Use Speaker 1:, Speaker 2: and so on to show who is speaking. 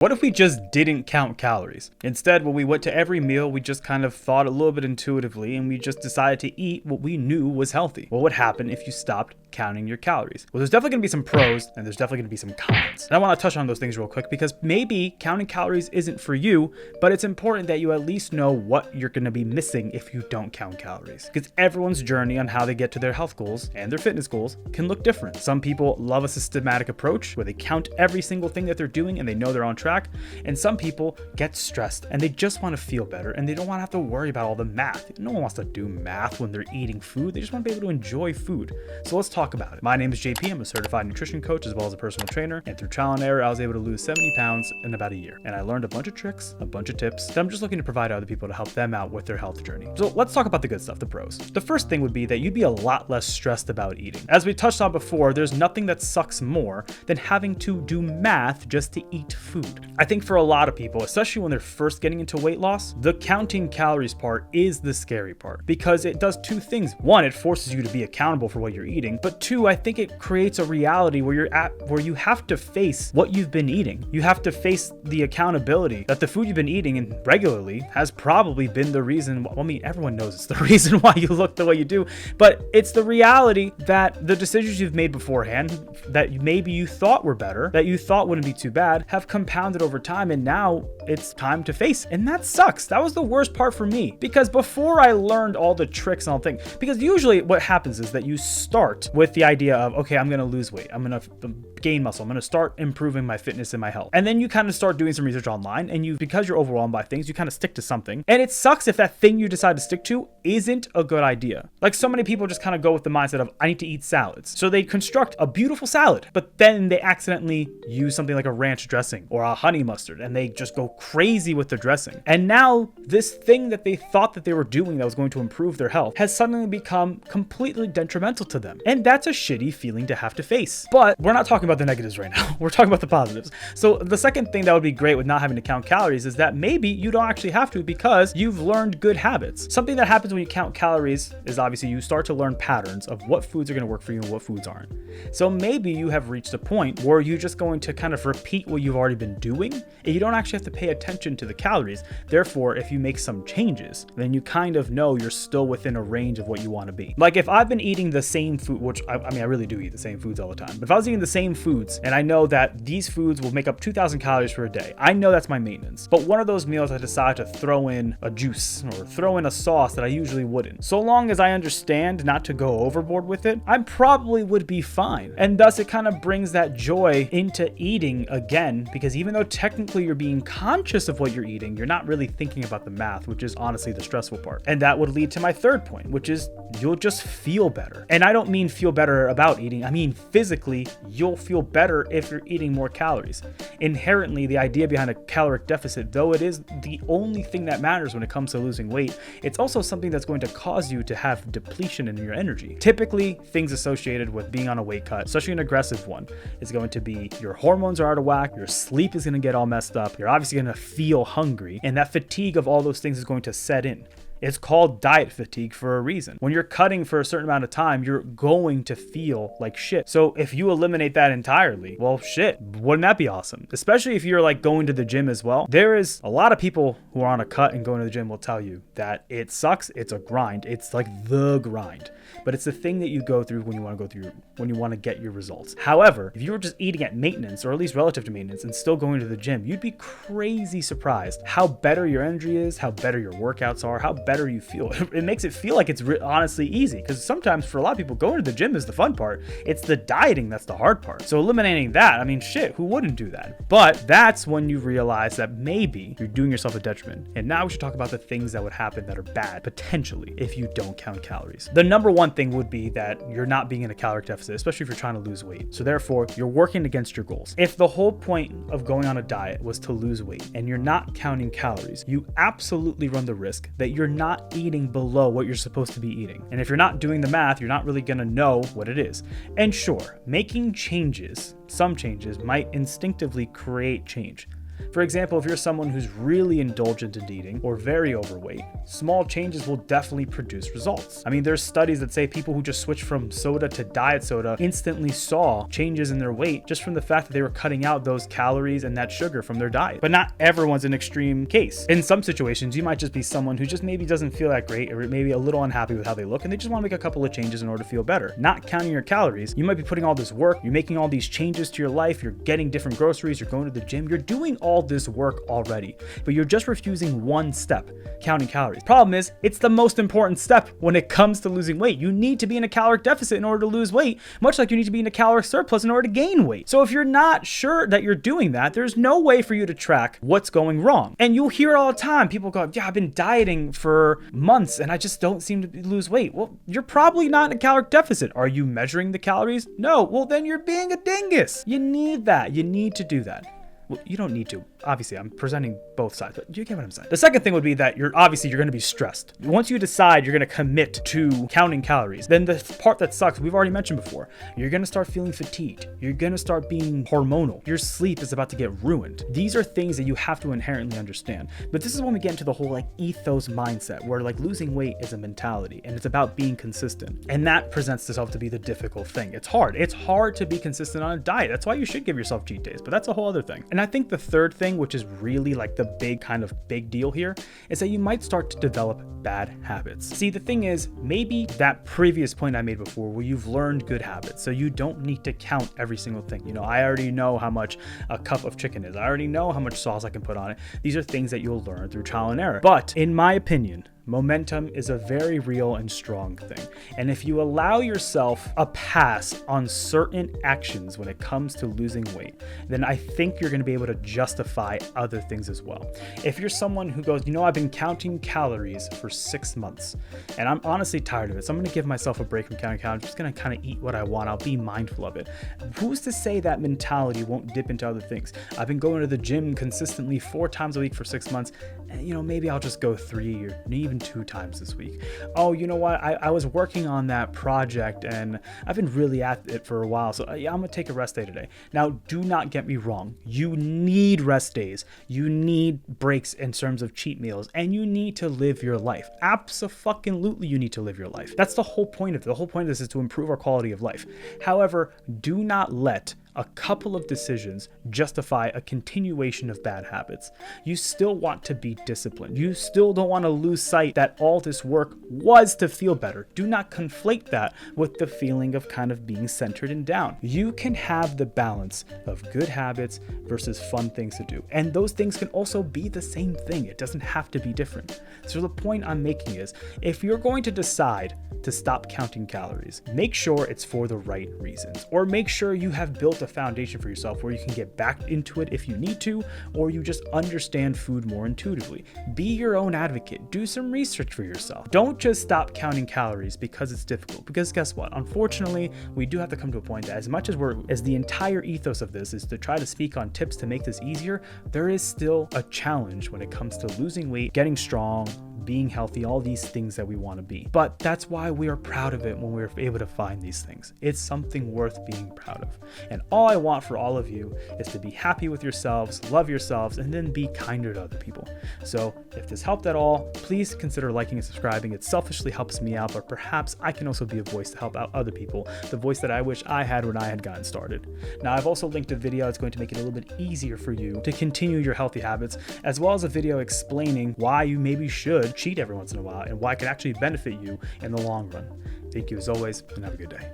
Speaker 1: What if we just didn't count calories? Instead, when we went to every meal, we just kind of thought a little bit intuitively and we just decided to eat what we knew was healthy. What would happen if you stopped counting your calories? Well, there's definitely gonna be some pros and there's definitely gonna be some cons. And I wanna touch on those things real quick because maybe counting calories isn't for you, but it's important that you at least know what you're gonna be missing if you don't count calories. Because everyone's journey on how they get to their health goals and their fitness goals can look different. Some people love a systematic approach where they count every single thing that they're doing and they know they're on track. And some people get stressed and they just want to feel better and they don't want to have to worry about all the math. No one wants to do math when they're eating food. They just want to be able to enjoy food. So let's talk about it. My name is JP. I'm a certified nutrition coach as well as a personal trainer. And through trial and error, I was able to lose 70 pounds in about a year. And I learned a bunch of tricks, a bunch of tips that I'm just looking to provide to other people to help them out with their health journey. So let's talk about the good stuff, the pros. The first thing would be that you'd be a lot less stressed about eating. As we touched on before, there's nothing that sucks more than having to do math just to eat food. I think for a lot of people, especially when they're first getting into weight loss, the counting calories part is the scary part because it does two things. One, it forces you to be accountable for what you're eating, but two, I think it creates a reality where you have to face what you've been eating. You have to face the accountability that the food you've been eating and regularly has probably been the reason. I mean, everyone knows it's the reason why you look the way you do, but it's the reality that the decisions you've made beforehand that maybe you thought were better, that you thought wouldn't be too bad, have compounded over time. And now it's time to face. And that sucks. That was the worst part for me because before I learned all the tricks and all things, because usually what happens is that you start with the idea of, okay, I'm going to lose weight. I'm going to gain muscle. I'm going to start improving my fitness and my health. And then you kind of start doing some research online and because you're overwhelmed by things, you kind of stick to something. And it sucks if that thing you decide to stick to isn't a good idea. Like so many people just kind of go with the mindset of I need to eat salads. So they construct a beautiful salad, but then they accidentally use something like a ranch dressing or a honey mustard and they just go crazy with the dressing. And now this thing that they thought that they were doing that was going to improve their health has suddenly become completely detrimental to them. And that's a shitty feeling to have to face. But we're not talking about the negatives right now. We're talking about the positives. So the second thing that would be great with not having to count calories is that maybe you don't actually have to because you've learned good habits. Something that happens when you count calories is obviously you start to learn patterns of what foods are going to work for you and what foods aren't. So maybe you have reached a point where you're just going to kind of repeat what you've already been doing and you don't actually have to pay attention to the calories. Therefore, if you make some changes, then you kind of know you're still within a range of what you want to be. Like if I've been eating the same food, which I really do eat the same foods all the time, but if I was eating the same foods and I know that these foods will make up 2,000 calories for a day, I know that's my maintenance. But one of those meals I decide to throw in a juice or throw in a sauce that I usually wouldn't. So long as I understand not to go overboard with it, I probably would be fine. And thus it kind of brings that joy into eating again, because even though technically you're being conscious of what you're eating, you're not really thinking about the math, which is honestly the stressful part. And that would lead to my third point, which is you'll just feel better. And I don't mean feel better about eating. I mean physically, you'll feel better if you're eating more calories. Inherently, the idea behind a caloric deficit, though it is the only thing that matters when it comes to losing weight, it's also something that's going to cause you to have depletion in your energy. Typically, things associated with being on a weight cut, especially an aggressive one, is going to be your hormones are out of whack, your sleep is going to get all messed up, you're obviously going to feel hungry, and that fatigue of all those things is going to set in. It's called diet fatigue for a reason. When you're cutting for a certain amount of time, you're going to feel like shit. So if you eliminate that entirely, well, shit, wouldn't that be awesome? Especially if you're like going to the gym as well. There is a lot of people who are on a cut and going to the gym will tell you that it sucks. It's a grind. It's like the grind, but it's the thing that you go through when you want to go through, when you want to get your results. However, if you were just eating at maintenance or at least relative to maintenance and still going to the gym, you'd be crazy surprised how better your energy is, how better your workouts are, how better you feel. It makes it feel like it's honestly easy because sometimes for a lot of people going to the gym is the fun part. It's the dieting that's the hard part. So eliminating that, I mean, shit, who wouldn't do that? But that's when you realize that maybe you're doing yourself a detriment. And now we should talk about the things that would happen that are bad potentially if you don't count calories. The number one thing would be that you're not being in a caloric deficit, especially if you're trying to lose weight. So therefore, you're working against your goals. If the whole point of going on a diet was to lose weight and you're not counting calories, you absolutely run the risk that you're not eating below what you're supposed to be eating. And if you're not doing the math, you're not really gonna know what it is. And sure, making changes, some changes might instinctively create change. For example, if you're someone who's really indulgent in eating or very overweight, small changes will definitely produce results. I mean, there's studies that say people who just switched from soda to diet soda instantly saw changes in their weight just from the fact that they were cutting out those calories and that sugar from their diet. But not everyone's an extreme case. In some situations, you might just be someone who just maybe doesn't feel that great or maybe a little unhappy with how they look and they just want to make a couple of changes in order to feel better. Not counting your calories, you might be putting all this work, you're making all these changes to your life, you're getting different groceries, you're going to the gym, you're doing all this work already, but you're just refusing one step, counting calories. Problem is, it's the most important step when it comes to losing weight. You need to be in a caloric deficit in order to lose weight, much like you need to be in a caloric surplus in order to gain weight. So if you're not sure that you're doing that, there's no way for you to track what's going wrong. And you'll hear all the time, people go, yeah, I've been dieting for months and I just don't seem to lose weight. Well, you're probably not in a caloric deficit. Are you measuring the calories? No. Well, then you're being a dingus. You need that. You need to do that. Well, you don't need to. Obviously, I'm presenting both sides, but you get what I'm saying. The second thing would be that you're going to be stressed. Once you decide you're going to commit to counting calories, then the part that sucks, we've already mentioned before, you're going to start feeling fatigued. You're going to start being hormonal. Your sleep is about to get ruined. These are things that you have to inherently understand. But this is when we get into the whole ethos mindset where losing weight is a mentality and it's about being consistent. And that presents itself to be the difficult thing. It's hard. It's hard to be consistent on a diet. That's why you should give yourself cheat days, but that's a whole other thing. And I think the third thing, which is really the big deal here, is that you might start to develop bad habits. See, the thing is, maybe that previous point I made before where you've learned good habits, so you don't need to count every single thing. I already know how much a cup of chicken is. I already know how much sauce I can put on it. These are things that you'll learn through trial and error. But in my opinion, momentum is a very real and strong thing. And if you allow yourself a pass on certain actions when it comes to losing weight, then I think you're going to be able to justify other things as well. If you're someone who goes, I've been counting calories for 6 months and I'm honestly tired of it, so I'm going to give myself a break from counting calories. I'm just going to kind of eat what I want. I'll be mindful of it. Who's to say that mentality won't dip into other things? I've been going to the gym consistently 4 times a week for 6 months. And, maybe I'll just go 3 or even 2 times this week. Oh, you know what? I was working on that project and I've been really at it for a while. So yeah, I'm going to take a rest day today. Now, do not get me wrong. You need rest days. You need breaks in terms of cheat meals and you need to live your life. Abso-fucking-lutely, you need to live your life. That's the whole point of it. The whole point of this is to improve our quality of life. However, do not let a couple of decisions justify a continuation of bad habits. You still want to be disciplined. You still don't want to lose sight that all this work was to feel better. Do not conflate that with the feeling of kind of being centered and down. You can have the balance of good habits versus fun things to do. And those things can also be the same thing. It doesn't have to be different. So the point I'm making is, if you're going to decide to stop counting calories, make sure it's for the right reasons, or make sure you have built a foundation for yourself where you can get back into it if you need to, or you just understand food more intuitively. Be your own advocate. Do some research for yourself. Don't just stop counting calories because it's difficult, because guess what? Unfortunately, we do have to come to a point that as much as the entire ethos of this is to try to speak on tips to make this easier, there is still a challenge when it comes to losing weight, getting strong, being healthy, all these things that we want to be. But that's why we are proud of it when we're able to find these things. It's something worth being proud of. And all I want for all of you is to be happy with yourselves, love yourselves, and then be kinder to other people. So if this helped at all, please consider liking and subscribing. It selfishly helps me out, but perhaps I can also be a voice to help out other people, the voice that I wish I had when I had gotten started. Now, I've also linked a video that's going to make it a little bit easier for you to continue your healthy habits, as well as a video explaining why you maybe should cheat every once in a while and why it can actually benefit you in the long run. Thank you as always, and have a good day.